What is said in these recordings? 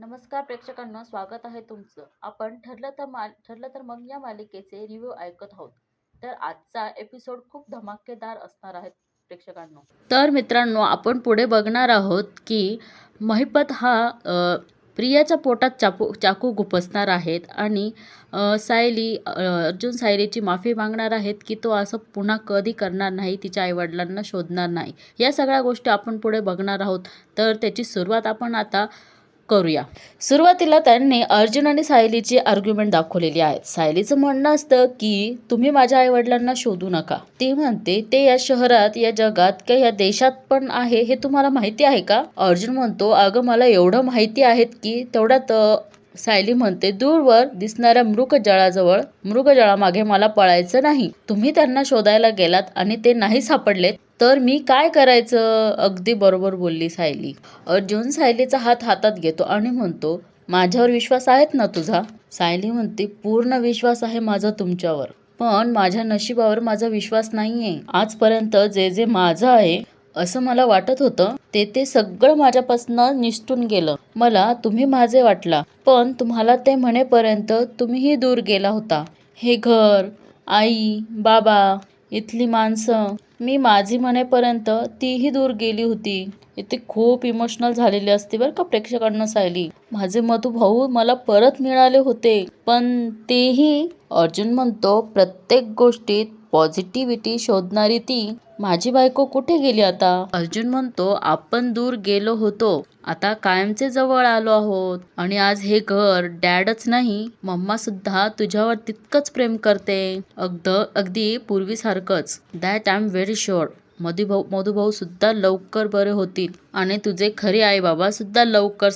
नमस्कार प्रेक्षकांनो, स्वागत आहे तुमचं. आपण ठरलं तर मग या मालिकेचे रिव्ह्यू ऐकत आहोत. तर आजचा एपिसोड खूप धमाकेदार असणार आहे प्रेक्षकांनो. तर मित्रांनो, आपण पुढे बघणार आहोत की महिपत हा प्रियाच्या पोटात चाकू खुपसणार आहेत आणि अर्जुन सायलीची माफी मागणार आहेत की तो असं पुन्हा कधी करणार नाही, तिच्या आईवडिलांना शोधणार नाही. या सगळ्या गोष्टी आपण पुढे बघणार आहोत. तर त्याची सुरुवात आपण आता करूया. सुरुवातीला त्यांनी अर्जुन आणि सायलीची आर्ग्युमेंट दाखवलेली आहे. सायलीचं म्हणणं असतं की तुम्ही माझ्या आईवडिलांना शोधू नका. ती म्हणते ते या शहरात, या जगात किंवा या देशात पण आहे हे तुम्हाला माहिती आहे का? अर्जुन म्हणतो अगं मला एवढं माहिती आहेत की तेवढ्यात सायली म्हणते दूरवर दिसणाऱ्या मृगजळामागे मला पळायचं नाही. तुम्ही त्यांना शोधायला गेलात आणि ते नाही सापडलेत तर मी काय करायचं? अगदी बरोबर बोलली सायली. अर्जुन सायलीचा हात हातात घेतो आणि म्हणतो माझ्यावर विश्वास आहेत ना तुझा? सायली म्हणते पूर्ण विश्वास आहे माझा तुमच्यावर, पण माझ्या नशिबावर माझा विश्वास नाहीये. आजपर्यंत जे जे माझं आहे असं मला वाटत होतं ते सगळं माझ्यापासून निसटून गेलं. मला तुम्ही माझे वाटला, पण तुम्हाला ते म्हणेपर्यंत तुम्हीही दूर गेला होता. हे घर, आई, बाबा, इथली माणसं, मी माझी म्हणेपर्यंत तीही दूर गेली होती. इथे खूप इमोशनल झालेली असते बरं का प्रेक्षकांना सायली. माझे मधुभाऊ मला परत मिळाले होते, पण तेही. अर्जुन म्हणतो प्रत्येक गोष्टीत पॉझिटिव्हिटी शोधणारी ती माझी बायको कुठे गेली आता? अर्जुन म्हणतो आपण दूर गेलो होतो, आता कायमचे जवळ आलो आहोत. आणि आज हे घर, डॅडच नाही मम्मा सुद्धा तुझ्यावर तितकंच प्रेम करते, अगदी पूर्वीसारखंच. That I am very sure. Madhubhau सुद्धा लवकर बरे होतील आणि तुझे खरे आई बाबा सुद्धा लवकर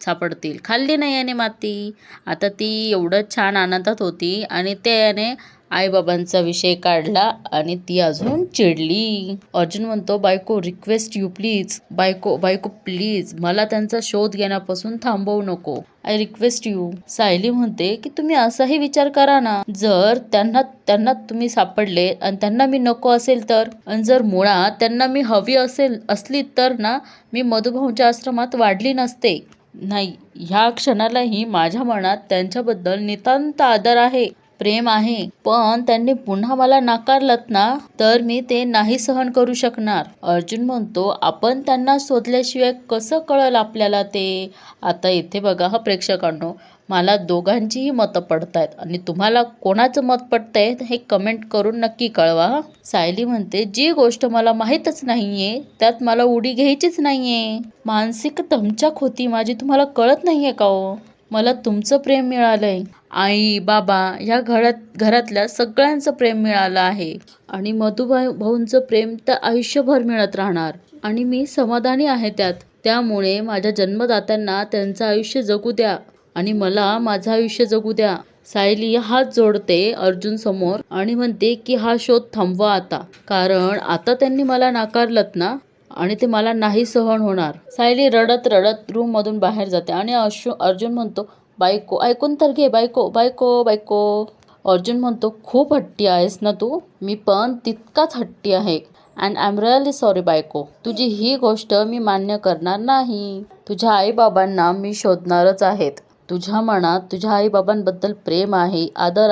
सापडतील. खाल्ली नाही याने माती. आता ती एवढं छान आनंदात होती आणि त्याने आईबाबांचा विषय काढला आणि ती अजून चिडली. अर्जुन म्हणतो बायको रिक्वेस्ट यू प्लीज, बायको प्लीज मला त्यांचा शोध घेण्यापासून थांबवू नको. I request you. सायली म्हणते की तुम्ही असाही विचार करा ना, जर त्यांना तुम्ही सापडले आणि त्यांना मी नको असेल तर, आणि जर मुळात त्यांना मी हवी असली तर ना, मी मधुभाऊंच्या आश्रमात वाढली नसते. नाही, ह्या क्षणालाही माझ्या मनात त्यांच्याबद्दल नितांत आदर आहे, प्रेम आहे. पण त्यांनी पुन्हा मला नाकारलत ना, तर मी ते नाही सहन करू शकणार. अर्जुन म्हणतो आपण त्यांना शोधल्याशिवाय कसं कळलं आपल्याला ते? आता इथे बघा हा प्रेक्षकांनो, मला दोघांचीही मतं पडतायत आणि तुम्हाला कोणाचं मत पडतंय हे कमेंट करून नक्की कळवा. सायली म्हणते जी गोष्ट मला माहीतच नाहीये त्यात मला उडी घ्यायचीच नाहीये. मानसिक दमछाक होती माझी, तुम्हाला कळत नाहीये का हो? मला तुमचं प्रेम मिळालंय. आई बाबा या घरातल्या सगळ्यांचं प्रेम मिळालं आहे आणि मधुभाऊंचं प्रेम तर आयुष्यभर मिळत राहणार आणि मी समाधानी आहे त्यात. त्यामुळे माझ्या जन्मदात्यांना त्यांचं आयुष्य जगू द्या आणि मला माझं आयुष्य जगू द्या. सायली हात जोडते अर्जुन समोर आणि म्हणते की हा शोध थांबवा आता, कारण आता त्यांनी मला नाकारलत ना आणि ते मला नाही सहन होणार. सायली रडत रडत रूम मधून बाहेर जाते आणि अर्जुन म्हणतो बायको ऐकून तर घे, बायको. अर्जुन म्हणतो खूप हट्टी आहेस ना तू? मी पण तितकाच हट्टी आहे. And I am really sorry बायको, तुझी ही गोष्ट मी मान्य करणार नाही. तुझ्या आईबाबांना मी शोधणारच आहेत. तुझ्या मनात तुझ्या आईबाबांबद्दल प्रेम आहे, आदर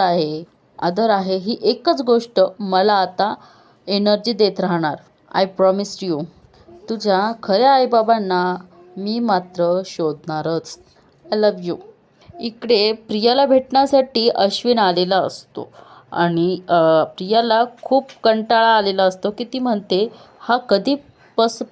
आहे, ही एकच गोष्ट मला आता एनर्जी देत राहणार. I promise you. तुझ्या खऱ्या आईबाबांना मी मात्र शोधणारच. I love you. इकडे प्रियाला भेटण्यासाठी अश्विन आलेला असतो आणि प्रियाला खूप कंटाळा आलेला असतो की ती म्हणते हा कधी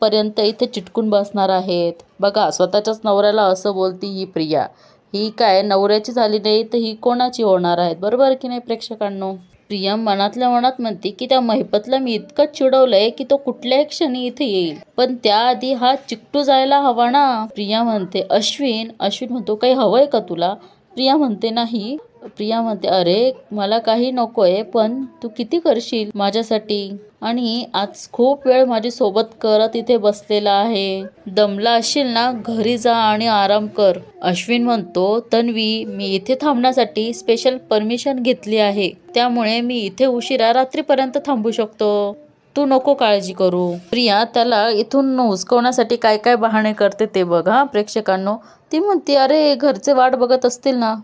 पर्यंत इथे चिटकून बसणार आहेत. बघा स्वतःच्याच नवऱ्याला असं बोलती ही प्रिया. ही काय नवऱ्याची झाली नाही तर ही कोणाची होणार आहेत? बरोबर की नाही प्रेक्षकांनो? प्रिया मनातल्या मनात म्हणते की त्या महिपतला मी इतकं चिडवलंय की तो कुठल्याही क्षणी इथे येईल, पण त्याआधी हा चिकटू जायला हवा ना. प्रिया म्हणते अश्विन म्हणतो काही हवंय का तुला? प्रिया म्हणते नाही. प्रिया म्हणते अरे मला काही नकोय, पण तू किती करशील माझ्यासाठी? आणि आज खूप वेळ माझी सोबत करत इथे बसलेला आहे. दमला असशील ना, घरी जा आणि आराम कर. अश्विन म्हणतो तन्वी मी इथे थांबण्यासाठी स्पेशल परमिशन घेतली आहे, त्यामुळे मी इथे उशिरा रात्रीपर्यंत थांबू शकतो. तू नको काळजी करू. प्रिया त्याला इथून हुसकवण्यासाठी काय काय बहाणे करते ते बघा प्रेक्षकांनो. ती म्हणते, अरे घरचे वाट बघत असतील ना,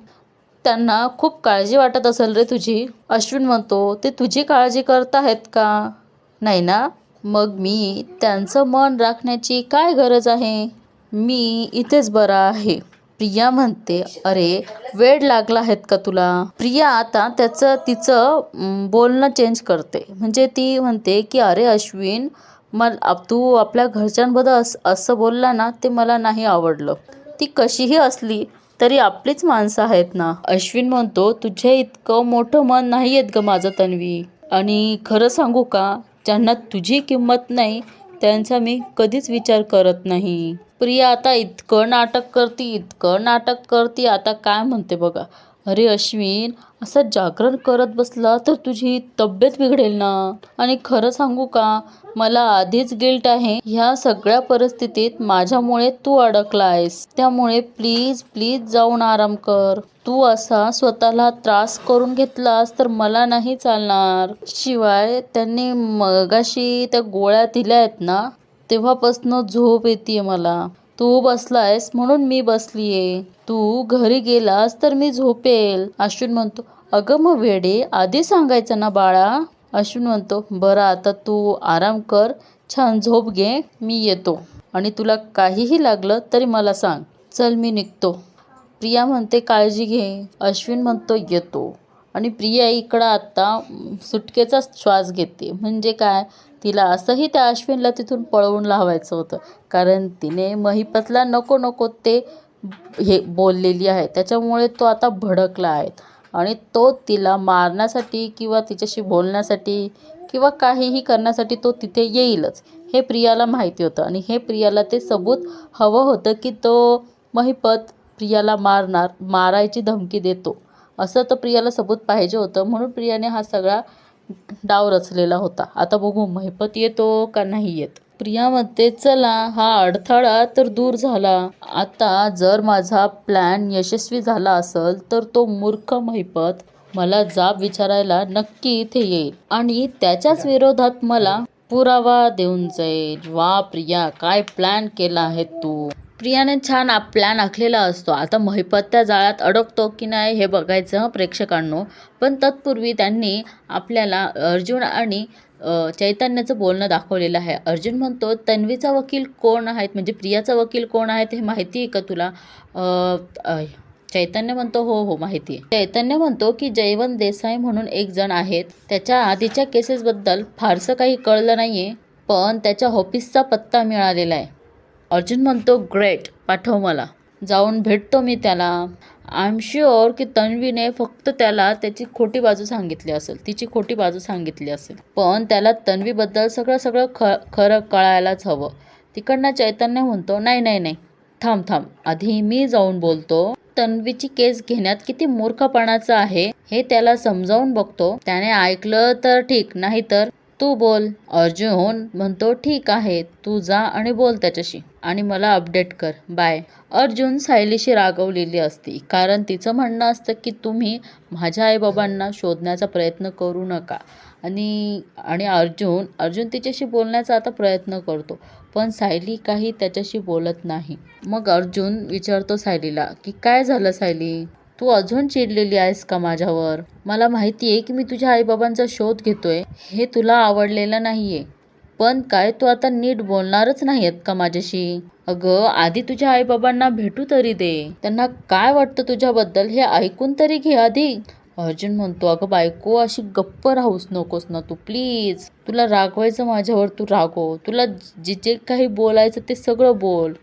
त्यांना खूप काळजी वाटत असेल रे तुझी. अश्विन म्हणतो, ते तुझी काळजी करत आहेत का? नाही ना, मग मी त्यांचं मन राखण्याची काय गरज आहे? मी इथेच बरा आहे. प्रिया म्हणते, अरे वेड लागला आहेत का तुला? प्रिया आता तिचं बोलणं चेंज करते. म्हणजे ती म्हणते की अरे अश्विन, तू आपल्या घरच्यांबद्दल असं बोलला ना, ते मला नाही आवडलं. ती कशीही असली तरी आपलीच माणसं आहेत ना. अश्विन म्हणतो, तुझ्या इतकं मोठं मन नाही आहेत ग माझं तन्वी. आणि खरं सांगू का, ज्यांना तुझी किंमत नाही त्यांचा मी कधीच विचार करत नाही. प्रिया आता इतकं नाटक करते. आता काय म्हणते बघा. अरे अश्विन, असं जागरण करत बसला तर तुझी तब्येत बिघडेल ना. आणि खरं सांगू का, मला आधीच गिल्ट आहे. ह्या सगळ्या परिस्थितीत माझ्यामुळे तू अडकला आहेस. त्यामुळे प्लीज प्लीज जाऊन आराम कर. तू असा स्वतःला त्रास करून घेतलास तर मला नाही चालणार. शिवाय त्यांनी मगाशी त्या गोळ्या दिल्या आहेत ना, तेव्हापासनं झोप येते मला. तू बसलायस म्हणून मी बसलीये. तू घरी गेलास तर मी झोपेल. अश्विन म्हणतो, अगं मग वेडे, आधी सांगायचं ना बाळा. अश्विन म्हणतो, बरं आता तू आराम कर, छान झोप घे, मी येतो. आणि तुला काहीही लागलं तरी मला सांग. चल मी निघतो. प्रिया म्हणते, काळजी घे. अश्विन म्हणतो, येतो. आणि प्रिया इकडं आता सुटकेचा श्वास घेते. म्हणजे काय, तिला असंही त्या अश्विनला तिथून पळवून लावायचं होतं. कारण तिने महिपतला नको नको ते हे बोललेली आहे. त्याच्यामुळे तो आता भडकला आहे. आणि तो तिला मारण्यासाठी किंवा तिच्याशी बोलण्यासाठी किंवा काहीही करण्यासाठी तो तिथे येईलच, हे प्रियाला माहिती होतं. आणि हे प्रियाला ते सबूत हवं होतं की तो महिपत प्रियाला मारायची धमकी देतो, असं तर प्रियाला सबूत पाहिजे होतं. म्हणून प्रियाने हा सगळा डाव रचलेला होता. आता बघू महिपत येतो का नाही येत. प्रिया म्हणते, चला हा अडथळा तर दूर झाला. आता जर माझा प्लॅन यशस्वी झाला असेल तर तो मूर्ख महिपत मला जाब विचारायला नक्की इथे येईल आणि त्याच्याच विरोधात मला पुरावा देऊन जाईल. वा प्रिया, काय प्लॅन केला आहे तू. प्रियाने छान प्लॅन आखलेला असतो. आता महिपत त्या जाळ्यात अडकतो की नाही हे बघायचं प्रेक्षकांनो. पण तत्पूर्वी त्यांनी आपल्याला अर्जुन आणि चैतन्याचं बोलणं दाखवलेलं आहे. अर्जुन म्हणतो, तन्वीचा वकील कोण आहेत, म्हणजे प्रियाचा वकील कोण आहेत हे माहिती आहे का तुला? चैतन्य म्हणतो, हो हो माहिती आहे. चैतन्य म्हणतो की जयवंत देसाई म्हणून एक जण आहेत. त्याच्या आधीच्या केसेसबद्दल फारसं काही कळलं नाहीये, पण त्याच्या ऑफिसचा पत्ता मिळालेला आहे. अर्जुन म्हणतो, ग्रेट, पाठव मला, जाऊन भेटतो मी त्याला. आय एम शुअर की तन्वीने फक्त त्याला त्याची खोटी बाजू सांगितली असेल, तिची खोटी बाजू सांगितली असेल. पण त्याला तन्वीबद्दल सगळं खरं कळायलाच हवं. तिकडनं चैतन्य म्हणतो, नाही नाही नाही, थांब, आधी मी जाऊन बोलतो. तन्वीची केस घेण्यात किती मूर्खपणाचं आहे हे त्याला समजावून बघतो. त्याने ऐकलं तर ठीक, नाही तर तू बोल. अर्जुन म्हणतो, ठीक आहे, तू जा आणि बोल त्याच्याशी आणि मला अपडेट कर, बाय. अर्जुन सायलीशी रागवलेली असते, कारण तिचं म्हणणं असतं की तुम्ही माझ्या आईबाबांना शोधण्याचा प्रयत्न करू नका. आणि अर्जुन तिच्याशी बोलण्याचा आता प्रयत्न करतो, पण सायली काही त्याच्याशी बोलत नाही. मग अर्जुन विचारतो सायलीला की काय झालं सायली, तू अजून चिडलेली आहेस का माझ्यावर? मला माहिती आहे की मी तुझ्या आईबाबांचा शोध घेतोय, हे तुला आवडलेलं नाहीये, पण काय तू आता नीट बोलणारच नाहीयेत का माझ्याशी? अगं आधी तुझ्या आईबाबांना भेटू तरी दे, त्यांना काय वाटतं तुझ्याबद्दल हे ऐकून तरी घे आधी. अर्जुन म्हणतो, अगं बायको, अशी गप्प राहूच नकोस ना तू, प्लीज. तुला रागवायचं माझ्यावर, तू रागव. तुला जे काही बोलायचं ते सगळं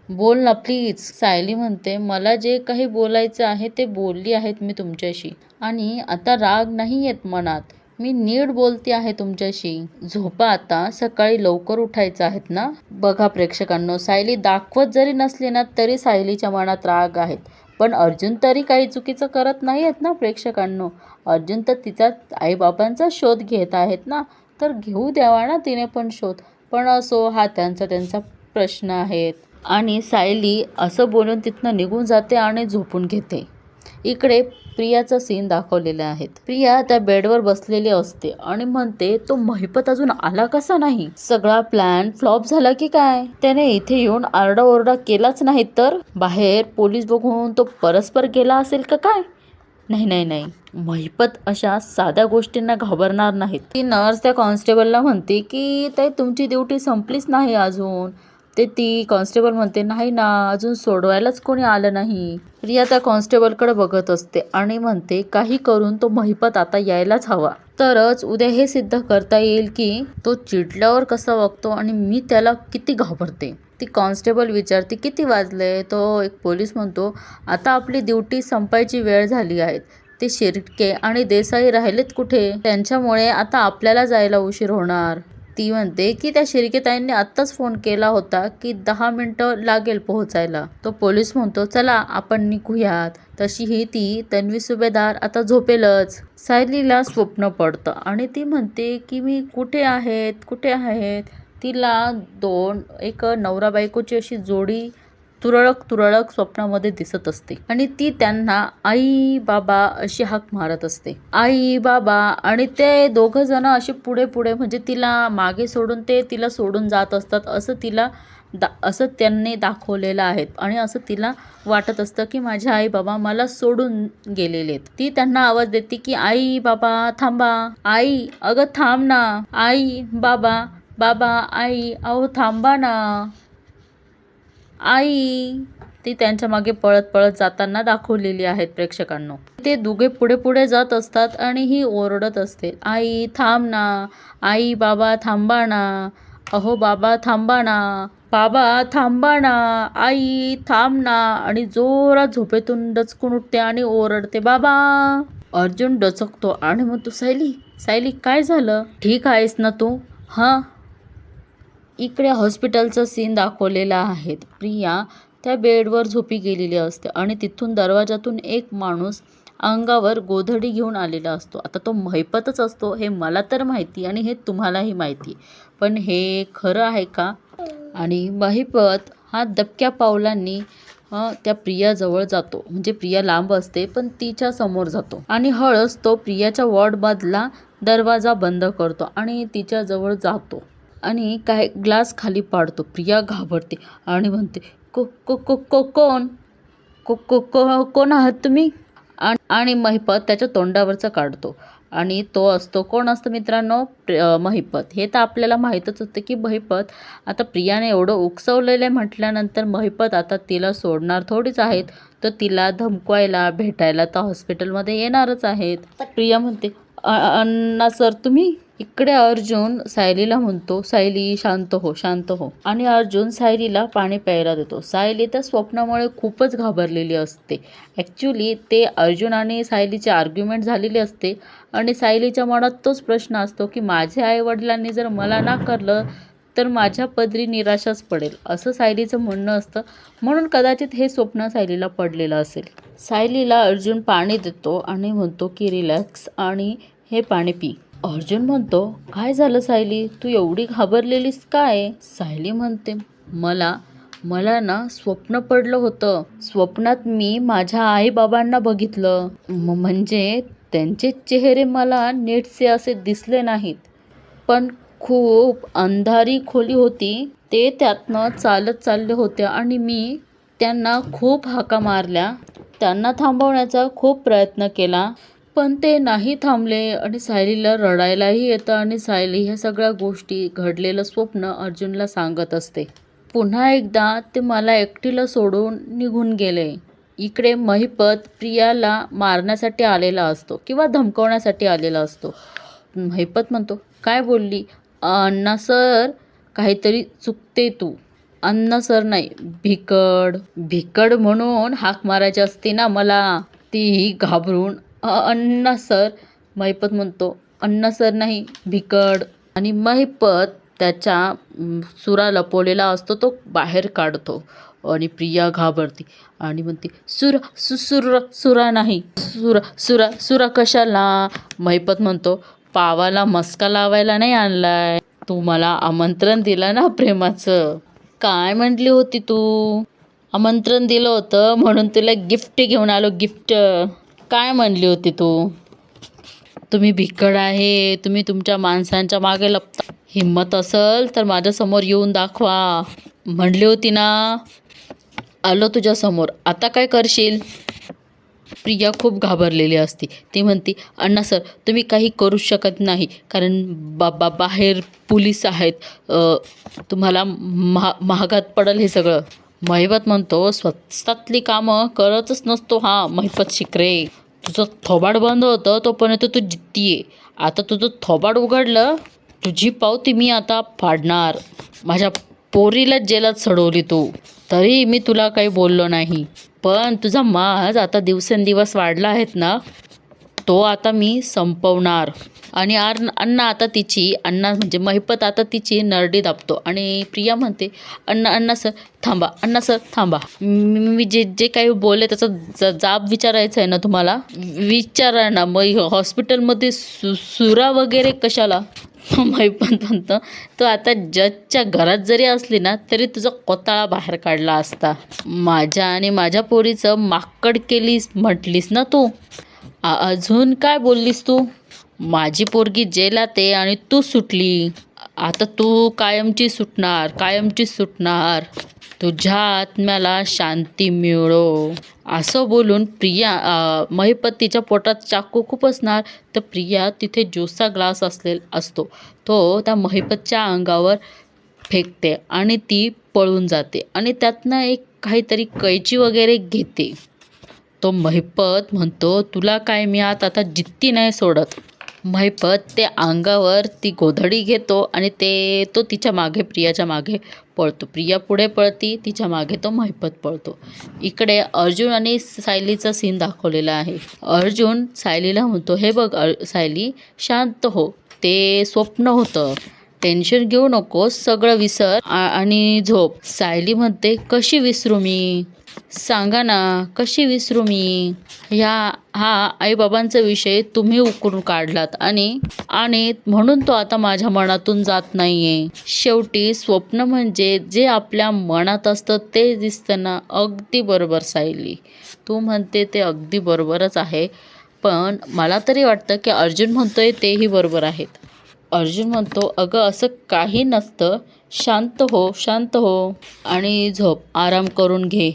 बोल ना प्लीज. सायली म्हणते, मला जे काही बोलायचं आहे ते बोलली आहेत मी तुमच्याशी, आणि आता राग नाही येत मनात. मी नीट बोलते आहे तुमच्याशी. झोपा आता, सकाळी लवकर उठायचं आहेत ना. बघा प्रेक्षकांनो, सायली दाखवत जरी नसली ना तरी सायलीच्या मनात राग आहेत. पण अर्जुन तरी काही चुकीचं करत नाही आहेत ना प्रेक्षकांनो. अर्जुन तर तिचा आईबाबांचा शोध घेत आहेत ना, तर घेऊ द्यावा ना तिने पण शोध. पण असो, हा त्यांचा प्रश्न आहेत. आणि सायली असं बोलून तिथनं निघून जाते आणि झोपून घेते. इकडे प्रियाचा सीन दाखवलेले आहेत. प्रिया त्या बेडवर बसलेली असते आणि म्हणते तो महिपत अजून आला कसा नाही? सगळा प्लॅन फ्लॉप झाला की काय? त्याने इथे येऊन आरडाओरडा केलाच नाही तर बाहेर पोलीस बघून तो परस्पर गेला असेल का काय? नाही नाही नाही, महिपत अशा साध्या गोष्टींना घाबरणार नाहीत. ती नर्स त्या कॉन्स्टेबलला म्हणते की ताई तुमची ड्युटी संपलीच नाही अजून. ती कॉन्स्टेबल म्हणते नाही ना, अजून सोडवायलाच कोणी आलं नाही. प्रिया त्या कॉन्स्टेबलकडे बघत असते आणि म्हणते काही करून तो महिपत आता यायलाच हवा, तरच उद्या हे सिद्ध करता येईल की तो चिडल्यावर कसा वागतो आणि मी त्याला किती घाबरते. ती कॉन्स्टेबल विचारते किती वाजले? तो एक पोलीस म्हणतो आता आपली ड्युटी संपायची वेळ झाली आहे. ते शिर्के आणि देसाई राहिलेत कुठे? त्यांच्यामुळे आता आपल्याला जायला उशीर होणार. ती म्हणते की त्या शिर्केताईंनी आत्ताच फोन केला होता की 10 मिनिटं लागेल पोहोचायला. तो पोलीस म्हणतो चला आपण निघूयात. तशीही ती तन्वी सुभेदार आता झोपेलच. सायलीला स्वप्न पडतं आणि ती म्हणते की मी कुठे आहेत. तिला एक नवरा बायकोची अशी जोडी तुरळक स्वप्नामध्ये दिसत असते आणि ती त्यांना आई बाबा अशी हाक मारत असते. आई बाबा, आणि ते दोघं जण असे पुढे म्हणजे तिला मागे सोडून ते तिला सोडून जात असतात असं त्यांनी दाखवलेलं आहे आणि असं तिला वाटत असतं की माझे आई बाबा मला सोडून गेलेले. ती त्यांना आवाज देते की आई बाबा थांबा, आई अगं थांब ना, आई बाबा, बाबा आई अहो थांबा ना, आई. ती त्यांच्या मागे पळत जाताना दाखवलेली आहेत प्रेक्षकांनो. ते दोघे पुढे जात असतात आणि ही ओरडत असते आई थांब ना, आई बाबा थांबा ना, अहो बाबा थांबा ना, बाबा थांबा ना, आई थांब ना, आणि जोरात झोपेतून डचकून उठते आणि ओरडते बाबा. अर्जुन डचकतो आणि म्हणतो सायली काय झालं? ठीक आहेस ना तू? हां. इकडे हॉस्पिटलचा सीन दाखवलेला आहे. प्रिया त्या बेडवर झोपी गेलेली असते आणि तिथून दरवाजातून एक माणूस अंगावर गोधडी घेऊन आलेला असतो. आता तो महिपतच असतो हे मला तर माहिती आणि हे तुम्हालाही माहिती, पण हे खरं आहे का? आणि महिपत हा दबक्या पावलांनी त्या प्रियाजवळ जातो. म्हणजे प्रिया लांब असते पण तिच्या समोर जातो आणि हळूच तो प्रियाच्या वॉर्डमधला दरवाजा बंद करतो आणि तिच्याजवळ जातो आणि काय ग्लास खाली पाडतो. प्रिया घाबरते आणि म्हणते कोण आहात तुम्ही? आणि महिपत त्याच्या तोंडावरचा काढतो आणि तो असतो कोण असतं मित्रांनो? महिपत. हे तर आपल्याला माहीतच होतं की महिपत आता प्रियाने एवढं उकसवलेलं म्हटल्यानंतर महिपत आता तिला सोडणार थोडीच आहेत, तर तिला धमकवायला भेटायला तर हॉस्पिटलमध्ये येणारच आहेत. प्रिया म्हणते अण्णा सर तुम्ही? इकडे अर्जुन सायलीला म्हणतो सायली शांत हो. आणि अर्जुन सायलीला पाणी प्यायला देतो. सायली त्या स्वप्नामुळे खूपच घाबरलेली असते. ॲक्च्युली ते अर्जुन आणि सायलीची आर्ग्युमेंट झालेली असते आणि सायलीच्या मनात तोच प्रश्न असतो की माझ्या आईवडिलांनी जर मला नाकारलं तर माझ्या पदरी निराशाच पडेल, असं सायलीचं म्हणणं असतं. म्हणून कदाचित हे स्वप्न सायलीला पडलेलं असेल. सायलीला अर्जुन पाणी देतो आणि म्हणतो की रिलॅक्स आणि हे पाणी पी. अर्जुन म्हणतो काय झालं सायली, तू एवढी घाबरलेलीस काय? सायली म्हणते मला ना स्वप्न पडलं होतं. स्वप्नात मी माझ्या आई बाबांना बघितलं. म्हणजे त्यांचे चेहरे मला नीटसे असे दिसले नाहीत, पण खूप अंधारी खोली होती. ते त्यातनं चालत चालले होते आणि मी त्यांना खूप हाका मारल्या. त्यांना थांबवण्याचा खूप प्रयत्न केला पण ते नाही थांबले. आणि सायलीला रडायलाही येतं आणि सायली ह्या सगळ्या गोष्टी घडलेलं स्वप्न अर्जुनला सांगत असते. पुन्हा एकदा ते मला एकटीला सोडून निघून गेले. इकडे महिपत प्रियाला मारण्यासाठी आलेला असतो किंवा धमकवण्यासाठी आलेला असतो. महिपत म्हणतो काय बोलली? अण्णा सर काहीतरी चुकते तू. अण्णा सर नाही, भिकड म्हणून हाक मारायची असते ना मला. ती घाबरून अण्णा सर. महिपत म्हणतो अण्णा सर नाही, भिकड. आणि महिपत त्याच्या सुरा लपवलेला असतो तो बाहेर काढतो आणि प्रिया घाबरते आणि म्हणते सुरा नाही, सुरा कशाला? महिपत म्हणतो पावाला मस्का लावायला नाही आणलाय, तू मला आमंत्रण दिलं ना प्रेमाचं. काय म्हटली होती तू? आमंत्रण दिलं होतं म्हणून तुला गिफ्ट घेऊन आलो, गिफ्ट. काय म्हणली होती तू? तुम्ही भिक्कड आहे, तुम्ही तुमच्या माणसांच्या मागे लपता. हिम्मत असल तर माझ्यासमोर येऊन दाखवा. म्हणली होती ना. आलो तुझ्यासमोर, आता काय करशील? प्रिया खूप घाबरलेली असती. ती म्हणती, अण्णा सर तुम्ही काही करू शकत नाही, कारण बाहेर पोलीस आहेत. तुम्हाला महागात पडेल हे सगळं. महिपत म्हणतो, स्वस्तातली कामं करतच नसतो हा महिपत शिकरे. तुझं थोबाड बंद होतं तोपर्यंत तू जिद्दी आहे. आता तुझं थोबाड उघडलं, तुझी पावती मी आता फाडणार. माझ्या पोरीला जेलात चढवली तू, तरी मी तुला काही बोललो नाही. पण तुझा माज आता दिवसेंदिवस वाढला आहेत ना, तो आता मी संपवणार. आणि अण्णा आता तिची अण्णा म्हणजे महिपत आता तिची नरडी दाबतो आणि प्रिया म्हणते, अण्णा सर थांबा, अण्णा सर थांबा. मी जे जे काही बोलले त्याचा जाब विचारायचा आहे ना तुम्हाला, विचारा ना. मग हॉस्पिटलमध्ये सुरा वगैरे कशाला? महिपत म्हणतं, तो आता जजच्या घरात जरी असली ना तरी तुझा कोताळा बाहेर काढला असता. माझ्या आणि माझ्या पोरीचं माकड केलीस म्हटलीस ना तू. अजून काय बोललीस तू? माझी पोरगी जेलात आहे आणि तू सुटली. आता तू कायमची सुटणार, कायमची सुटणार. तुझ्या आत्म्याला शांती मिळो. असं बोलून महिपत तिच्या पोटात चाकू खूप असणार, तर प्रिया तिथे ज्यूसचा ग्लास असतो तो त्या महिपतच्या अंगावर फेकते आणि ती पळून जाते आणि त्यातनं एक काहीतरी कैची वगैरे घेते. तो महिपत म्हणतो, तुला काय मी आता जित्ती नाही सोडत. महिपत ते अंगावर ती गोधडी घेतो आणि तो तिच्या मागे प्रियाच्या मागे पळतो. प्रिया पुढे पळती, तिच्या मागे तो महिपत पळतो. इकडे अर्जुन आणि सायलीचा सीन दाखवलेला आहे. अर्जुन सायलीला म्हणतो, हे बघ सायली, शांत हो, ते स्वप्न होतं, टेन्शन घेऊ नकोस, सगळं विसर आणि झोप. सायली म्हणते, कशी विसरू मी? सांगा ना, कशी विसरू मी? हा आईबाबांचा विषय तुम्ही उकरून काढलात आणि म्हणून तो आता माझ्या मनातून जात नाहीये. शेवटी स्वप्न म्हणजे जे आपल्या मनात असतं ते दिसतं ना. अगदी बरोबर सायली, तू म्हणते ते अगदी बरोबरच आहे. पण मला तरी वाटतं की अर्जुन म्हणतोय तेही बरोबर आहेत. अर्जुन म्हणतो, अगं असं काही नसतं, शांत हो, शांत हो आणि झोप, आराम करून घे.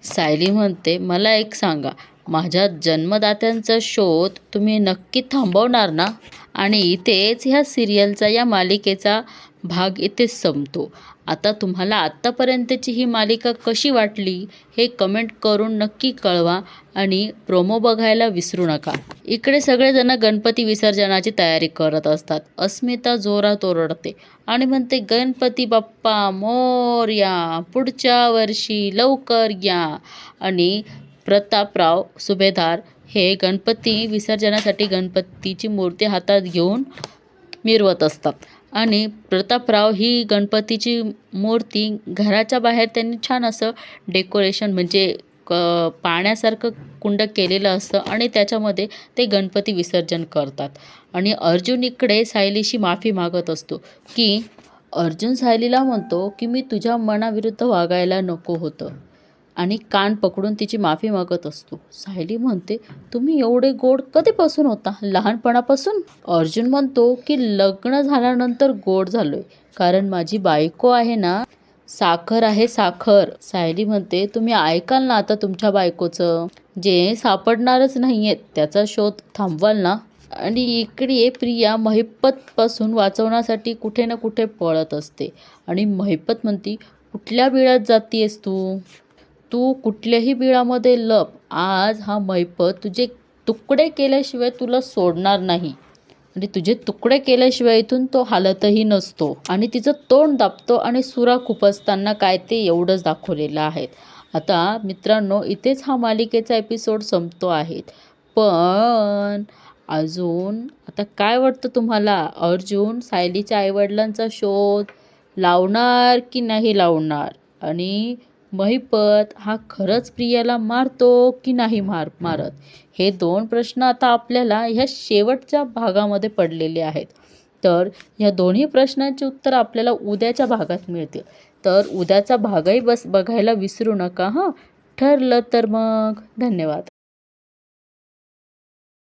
सायली म्हणते, मला एक सांगा, माझ्या जन्मदात्यांचा शोध तुम्ही नक्की थांबवणार ना? आणि इथेच ह्या सिरियलचा, या मालिकेचा भाग इथेच संपतो. आता तुम्हाला आत्तापर्यंतची ही मालिका कशी वाटली हे कमेंट करून नक्की कळवा आणि प्रोमो बघायला विसरू नका. इकडे सगळेजण गणपती विसर्जनाची तयारी करत असतात. अस्मिता जोरात ओरडते आणि म्हणते, गणपती बाप्पा मोरया, पुढच्या वर्षी लवकर या. आणि प्रतापराव सुभेदार हे गणपती विसर्जनासाठी गणपतीची मूर्ती हातात घेऊन मिरवत असतात आणि प्रतापराव ही गणपतीची मूर्ती घराच्या बाहेर त्यांनी छान असं डेकोरेशन म्हणजे पाण्यासारखं कुंड केलेलं असतं आणि त्याच्यामध्ये ते गणपती विसर्जन करतात. आणि अर्जुन इकडे सायलीशी माफी मागत असतो की अर्जुन सायलीला म्हणतो की मी तुझ्या मनाविरुद्ध वागायला नको होतं आणि कान पकडून तिची माफी मागत असतो. सायली म्हणते, तुम्ही एवढे गोड कधीपासून होता? लहानपणापासून? अर्जुन म्हणतो की लग्न झाल्यानंतर गोड झालोय, कारण माझी बायको आहे ना, साखर आहे साखर. सायली म्हणते, तुम्ही ऐकाल ना आता तुमच्या बायकोचं, जे सापडणारच नाहीये त्याचा शोध थांबवाल ना? आणि इकडे प्रिया महिपतपासून वाचवण्यासाठी कुठे ना कुठे पळत असते आणि महिपत म्हणती, कुठल्या बिळात जातीयेस तू? तू कुठल्याही बिळामध्ये लप. आज हा महिपत तुझे तुकडे केल्याशिवाय तुला सोडणार नाही आणि तुझे तुकडे केल्याशिवाय इथून तो हालतही नसतो. आणि तिचं तोंड दाबतो आणि सुरा खुपसताना काय ते एवढंच दाखवलेलं आहे. आता मित्रांनो, इथेच हा मालिकेचा एपिसोड संपतो आहे. पण अजून आता काय वाटतं तुम्हाला? अर्जुन सायलीच्या आईवडिलांचा शोध लावणार की नाही लावणार? आणि महिपत हा खरंच प्रियाला मारतो की नाही मारत? हे 2 प्रश्न आता आपल्याला ह्या शेवटच्या भागामध्ये पडलेले आहेत. तर ह्या दोन्ही प्रश्नांची उत्तर आपल्याला उद्याच्या भागात मिळतील. तर उद्याचा भागही बघायला विसरू नका हां. ठरलं तर मग. धन्यवाद.